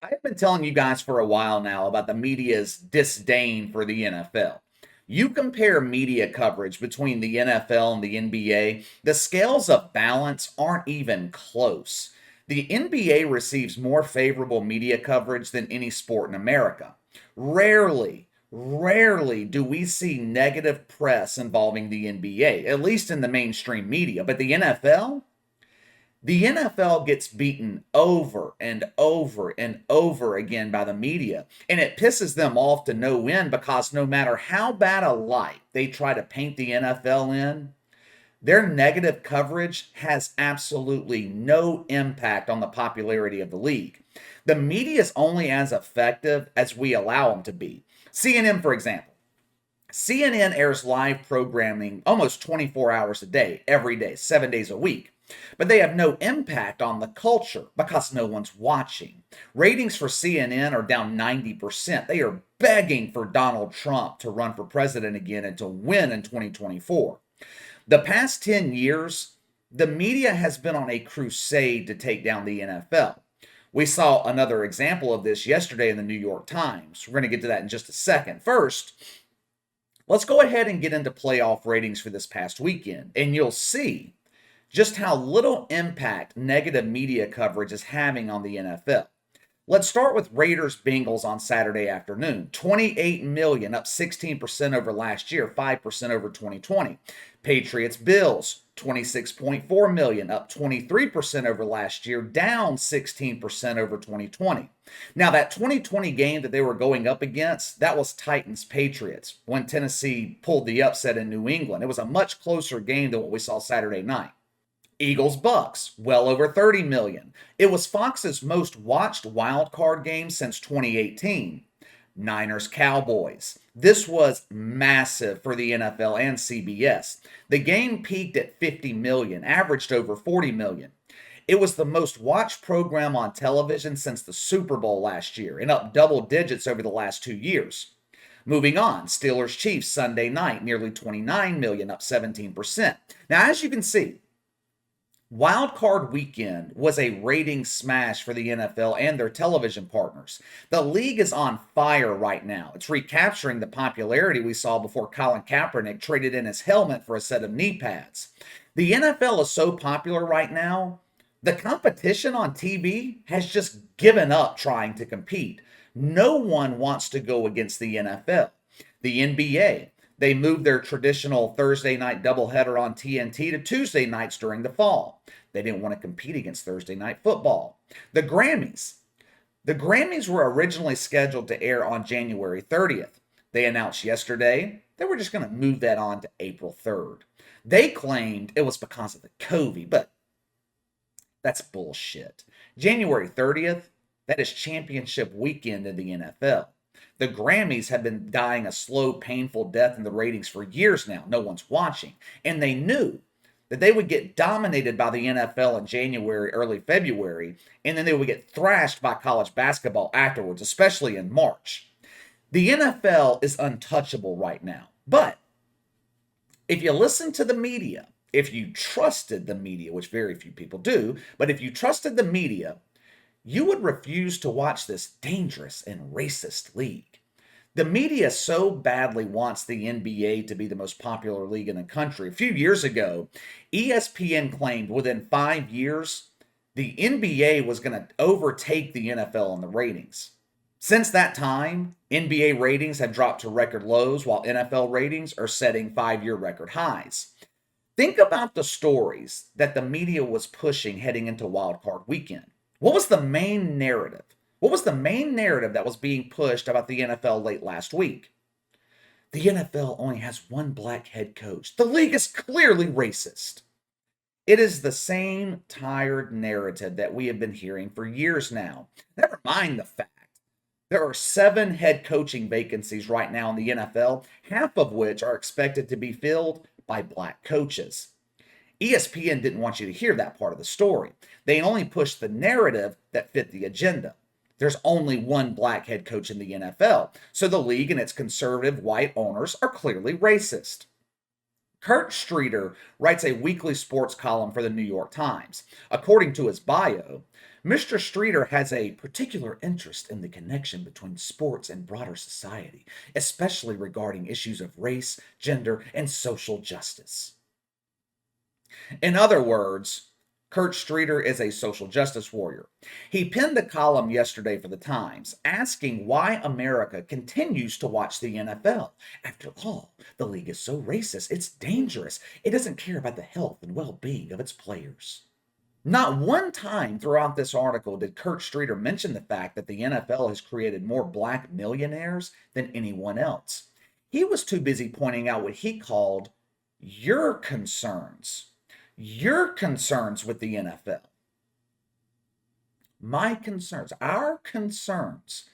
I've been telling you guys for a while now about the media's disdain for the NFL. You compare media coverage between the NFL and the NBA, the scales of balance aren't even close. The NBA receives more favorable media coverage than any sport in America. Rarely do we see negative press involving the NBA, at least in the mainstream media. But the NFL gets beaten over and over and over again by the media, and it pisses them off to no end because no matter how bad a light they try to paint the NFL in, their negative coverage has absolutely no impact on the popularity of the league. The media is only as effective as we allow them to be. CNN, for example. CNN airs live programming almost 24 hours a day, every day, 7 days a week. But they have no impact on the culture because no one's watching. Ratings for CNN are down 90%. They are begging for Donald Trump to run for president again and to win in 2024. The past 10 years, the media has been on a crusade to take down the NFL. We saw another example of this yesterday in the New York Times. We're going to get to that in just a second. First, let's go ahead and get into playoff ratings for this past weekend, and you'll see just how little impact negative media coverage is having on the NFL. Let's start with Raiders Bengals on Saturday afternoon. 28 million, up 16% over last year, 5% over 2020. Patriots Bills, 26.4 million, up 23% over last year, down 16% over 2020. Now, that 2020 game that they were going up against, that was Titans Patriots when Tennessee pulled the upset in New England. It was a much closer game than what we saw Saturday night. Eagles Bucks, well over 30 million. It was Fox's most watched wild card game since 2018. Niners Cowboys. This was massive for the NFL and CBS. The game peaked at 50 million, averaged over 40 million. It was the most watched program on television since the Super Bowl last year and up double digits over the last 2 years. Moving on, Steelers Chiefs Sunday night, nearly 29 million, up 17%. Now, as you can see, Wild Card Weekend was a rating smash for the NFL and their television partners. The league is on fire right now. It's recapturing the popularity we saw before Colin Kaepernick traded in his helmet for a set of knee pads. The NFL is so popular right now, the competition on TV has just given up trying to compete. No one wants to go against the NFL. The NBA, they moved their traditional Thursday night doubleheader on TNT to Tuesday nights during the fall. They didn't want to compete against Thursday night football. The Grammys. The Grammys were originally scheduled to air on January 30th. They announced yesterday they were just going to move that on to April 3rd. They claimed it was because of the COVID, but that's bullshit. January 30th, that is championship weekend in the NFL. The Grammys have been dying a slow, painful death in the ratings for years now. No one's watching. And they knew that they would get dominated by the NFL in January, early February, and then they would get thrashed by college basketball afterwards, especially in March. The NFL is untouchable right now. But if you listen to the media, if you trusted the media, which very few people do, but if you trusted the media, you would refuse to watch this dangerous and racist league. The media so badly wants the NBA to be the most popular league in the country. A few years ago, ESPN claimed within 5 years, the NBA was going to overtake the NFL in the ratings. Since that time, NBA ratings have dropped to record lows, while NFL ratings are setting 5-year record highs. Think about the stories that the media was pushing heading into Wild Card Weekend. What was the main narrative? What was the main narrative that was being pushed about the NFL late last week? The NFL only has one black head coach. The league is clearly racist. It is the same tired narrative that we have been hearing for years now. Never mind the fact there are 7 head coaching vacancies right now in the NFL, half of which are expected to be filled by black coaches. ESPN didn't want you to hear that part of the story. They only pushed the narrative that fit the agenda. There's only one black head coach in the NFL, so the league and its conservative white owners are clearly racist. Kurt Streeter writes a weekly sports column for the New York Times. According to his bio, Mr. Streeter has a particular interest in the connection between sports and broader society, especially regarding issues of race, gender, and social justice. In other words, Kurt Streeter is a social justice warrior. He penned a column yesterday for the Times asking why America continues to watch the NFL. After all, the league is so racist, it's dangerous. It doesn't care about the health and well being of its players. Not one time throughout this article did Kurt Streeter mention the fact that the NFL has created more black millionaires than anyone else. He was too busy pointing out what he called your concerns. Your concerns with the NFL. My concerns, our concerns.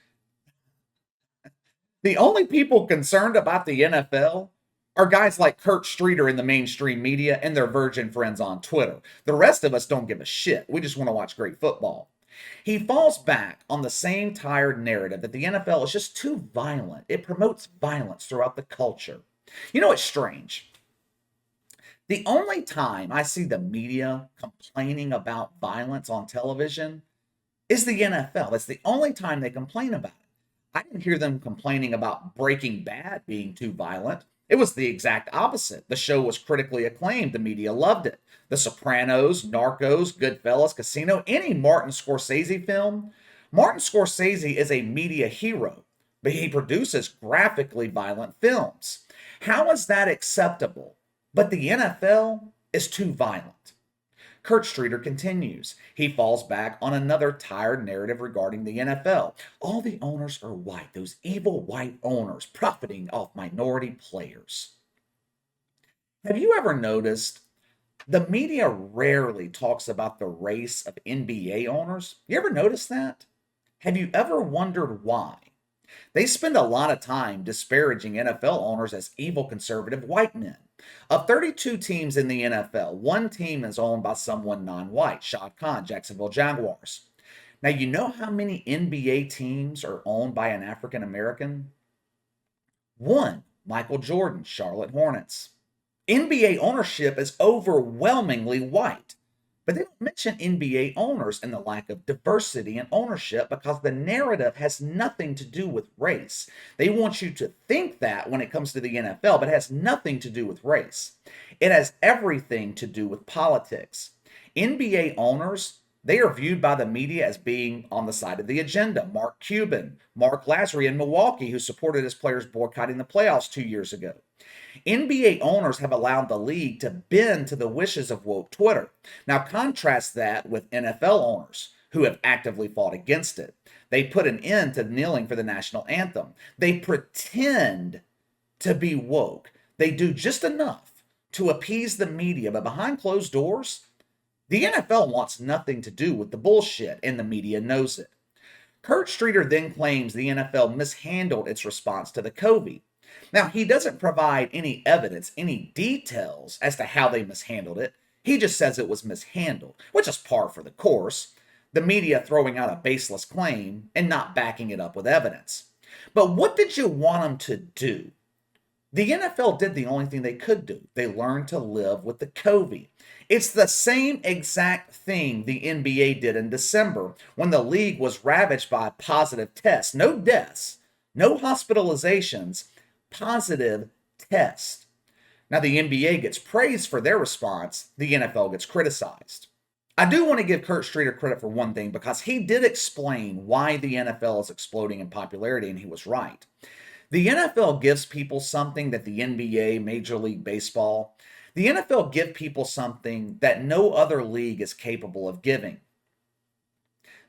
The only people concerned about the NFL are guys like Kurt Streeter in the mainstream media and their virgin friends on Twitter. The rest of us don't give a shit. We just want to watch great football. He falls back on the same tired narrative that the NFL is just too violent. It promotes violence throughout the culture. You know, it's strange. The only time I see the media complaining about violence on television is the NFL. That's the only time they complain about it. I didn't hear them complaining about Breaking Bad being too violent. It was the exact opposite. The show was critically acclaimed. The media loved it. The Sopranos, Narcos, Goodfellas, Casino, any Martin Scorsese film. Martin Scorsese is a media hero, but he produces graphically violent films. How is that acceptable? But the NFL is too violent. Kurt Streeter continues. He falls back on another tired narrative regarding the NFL. All the owners are white, those evil white owners profiting off minority players. Have you ever noticed the media rarely talks about the race of NBA owners? You ever notice that? Have you ever wondered why? They spend a lot of time disparaging NFL owners as evil conservative white men. Of 32 teams in the NFL, one team is owned by someone non-white, Shad Khan, Jacksonville Jaguars. Now, you know how many NBA teams are owned by an African American? One, Michael Jordan, Charlotte Hornets. NBA ownership is overwhelmingly white. But they don't mention NBA owners and the lack of diversity in ownership because the narrative has nothing to do with race. They want you to think that when it comes to the NFL, but it has nothing to do with race. It has everything to do with politics. NBA owners, they are viewed by the media as being on the side of the agenda. Mark Cuban, Mark Lazary in Milwaukee, who supported his players boycotting the playoffs 2 years ago. NBA owners have allowed the league to bend to the wishes of woke Twitter. Now, contrast that with NFL owners who have actively fought against it. They put an end to kneeling for the national anthem. They pretend to be woke. They do just enough to appease the media, but behind closed doors, the NFL wants nothing to do with the bullshit, and the media knows it. Kurt Streeter then claims the NFL mishandled its response to the COVID. Now, he doesn't provide any evidence, any details as to how they mishandled it. He just says it was mishandled, which is par for the course. The media throwing out a baseless claim and not backing it up with evidence. But what did you want them to do? The NFL did the only thing they could do. They learned to live with the COVID. It's the same exact thing the NBA did in December when the league was ravaged by positive tests. No deaths, no hospitalizations, positive tests. Now, the NBA gets praised for their response, the NFL gets criticized. I do want to give Kurt Streeter credit for one thing because he did explain why the NFL is exploding in popularity, and he was right. The NFL gives people something that the NBA, Major League Baseball, the NFL give people something that no other league is capable of giving.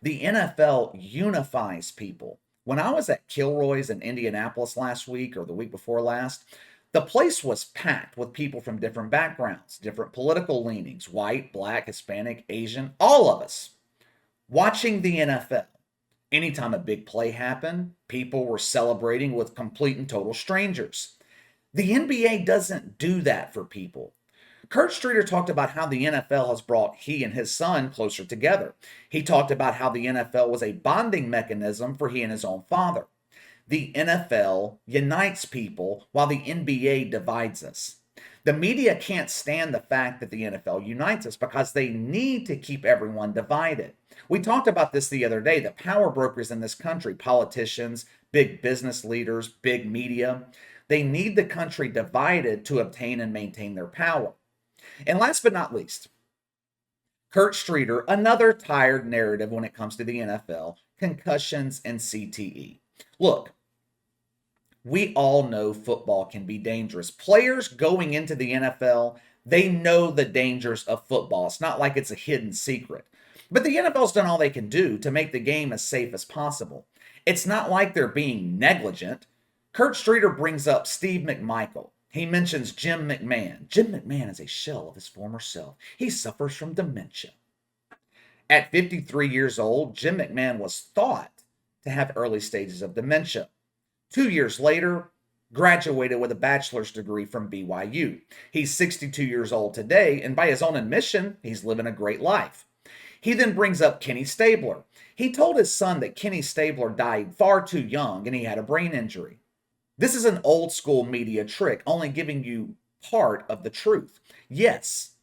The NFL unifies people. When I was at Kilroy's in Indianapolis last week or the week before last, the place was packed with people from different backgrounds, different political leanings, white, black, Hispanic, Asian, all of us, watching the NFL. Anytime a big play happened, people were celebrating with complete and total strangers. The NBA doesn't do that for people. Kurt Streeter talked about how the NFL has brought he and his son closer together. He talked about how the NFL was a bonding mechanism for he and his own father. The NFL unites people while the NBA divides us. The media can't stand the fact that the NFL unites us because they need to keep everyone divided. We talked about this the other day. The power brokers in this country, politicians, big business leaders, big media, they need the country divided to obtain and maintain their power. And last but not least, Kurt Streeter, another tired narrative when it comes to the NFL, concussions and CTE. Look, we all know football can be dangerous. Players going into the NFL, they know the dangers of football. It's not like it's a hidden secret. But the NFL's done all they can do to make the game as safe as possible. It's not like they're being negligent. Kurt Streeter brings up Steve McMichael. He mentions Jim McMahon. Jim McMahon is a shell of his former self. He suffers from dementia. At 53 years old, Jim McMahon was thought to have early stages of dementia. 2 years later, graduated with a bachelor's degree from BYU. He's 62 years old today, and by his own admission, he's living a great life. He then brings up Kenny Stabler. He told his son that Kenny Stabler died far too young and he had a brain injury. This is an old school media trick, only giving you part of the truth. Yes,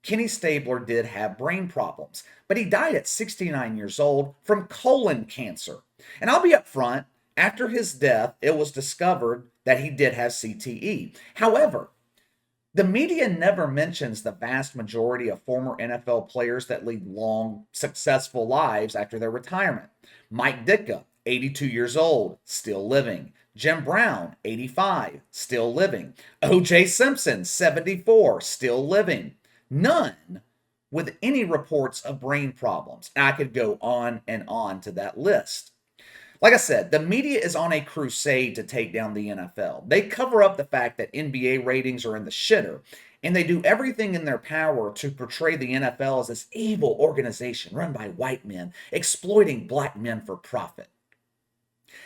Kenny Stabler did have brain problems, but he died at 69 years old from colon cancer. And I'll be upfront, after his death, it was discovered that he did have CTE. However, the media never mentions the vast majority of former NFL players that lead long, successful lives after their retirement. Mike Ditka, 82 years old, still living. Jim Brown, 85, still living. O.J. Simpson, 74, still living. None with any reports of brain problems. And I could go on and on to that list. Like I said, the media is on a crusade to take down the NFL. They cover up the fact that NBA ratings are in the shitter, and they do everything in their power to portray the NFL as this evil organization run by white men, exploiting black men for profit.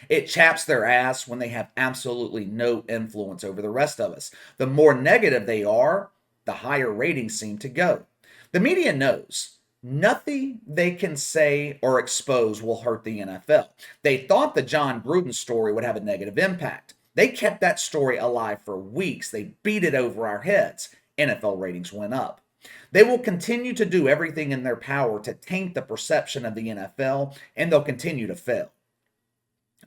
It chaps their ass when they have absolutely no influence over the rest of us. The more negative they are, the higher ratings seem to go. The media knows nothing they can say or expose will hurt the NFL. They thought the John Gruden story would have a negative impact. They kept that story alive for weeks. They beat it over our heads. NFL ratings went up. They will continue to do everything in their power to taint the perception of the NFL, and they'll continue to fail.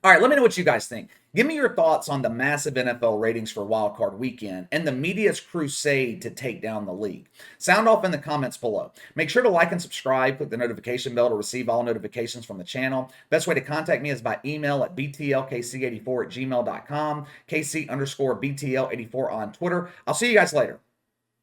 All right, let me know what you guys think. Give me your thoughts on the massive NFL ratings for Wild Card Weekend and the media's crusade to take down the league. Sound off in the comments below. Make sure to like and subscribe. Click the notification bell to receive all notifications from the channel. Best way to contact me is by email at btlkc84@gmail.com, KC_BTL84 on Twitter. I'll see you guys later.